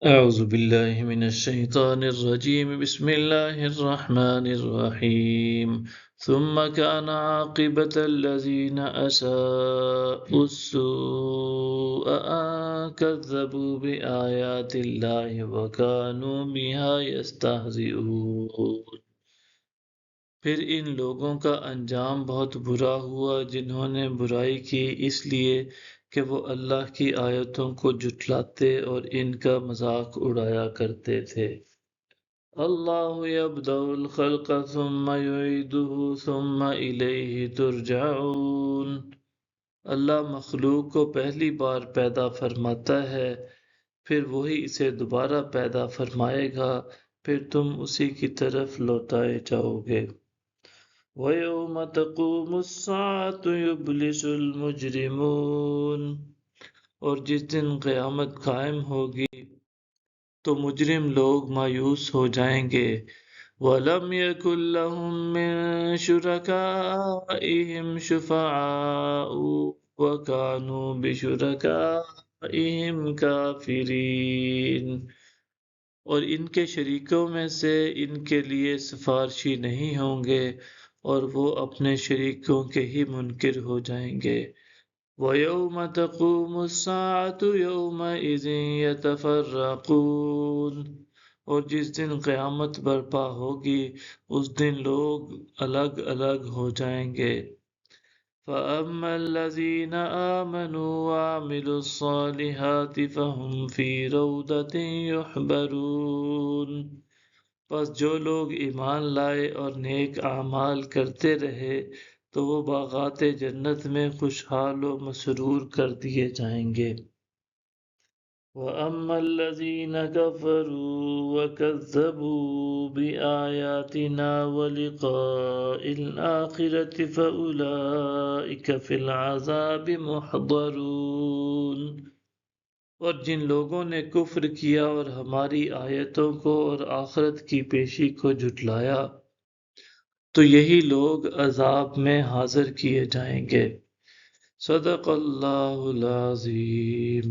أعوذ بالله من الشيطان الرجيم بسم الله الرحمن الرحيم ثم كان عاقبة الذين أساءوا السوء أن كذبوا بآيات الله وكانوا بها يستهزئون۔ پھر ان لوگوں کا انجام بہت برا ہوا جنہوں نے برائی کی اس لیے کہ وہ اللہ کی آیتوں کو جھٹلاتے اور ان کا مذاق اڑایا کرتے تھے۔ اللہ یبدأ الخلق ثم یعیدہ ثم الیہ ترجعون۔ اللہ مخلوق کو پہلی بار پیدا فرماتا ہے، پھر وہی اسے دوبارہ پیدا فرمائے گا، پھر تم اسی کی طرف لوٹائے جاؤ گے۔ وَيَوْمَ تَقُومُ السَّاعَةُ يُبْلِسُ الْمُجْرِمُونَ، اور جس دن قیامت قائم ہوگی تو مجرم لوگ مایوس ہو جائیں گے۔ وَلَمْ يَكُنْ لَهُم مِّن شُرَكَائِهِمْ شُفَعَاءُ وَكَانُوا بِشُرَكَائِهِمْ كَافِرِينَ، اور ان کے شریکوں میں سے ان کے لیے سفارشی نہیں ہوں گے اور وہ اپنے شریکوں کے ہی منکر ہو جائیں گے۔ وَيَوْمَ تَقُومُ السَّاعَةُ يَوْمَئِذٍ يَتَفَرَّقُونَ، اور جس دن قیامت برپا ہوگی اس دن لوگ الگ الگ ہو جائیں گے۔ فَأَمَّا الَّذِينَ آمَنُوا وَعَمِلُوا الصَّالِحَاتِ فَهُمْ فِي رَوْضَةٍ يُحْبَرُونَ، پس جو لوگ ایمان لائے اور نیک اعمال کرتے رہے تو وہ باغات جنت میں خوشحال و مسرور کر دیے جائیں گے۔ وَأَمَّا الَّذِينَ كَفَرُوا وَكَذَّبُوا بِآيَاتِنَا وَلِقَاءِ الْآخِرَةِ فَأُولَئِكَ فِي الْعَذَابِ مُحْضَرُونَ، اور جن لوگوں نے کفر کیا اور ہماری آیتوں کو اور آخرت کی پیشی کو جھٹلایا تو یہی لوگ عذاب میں حاضر کیے جائیں گے۔ صدق اللہ العظیم۔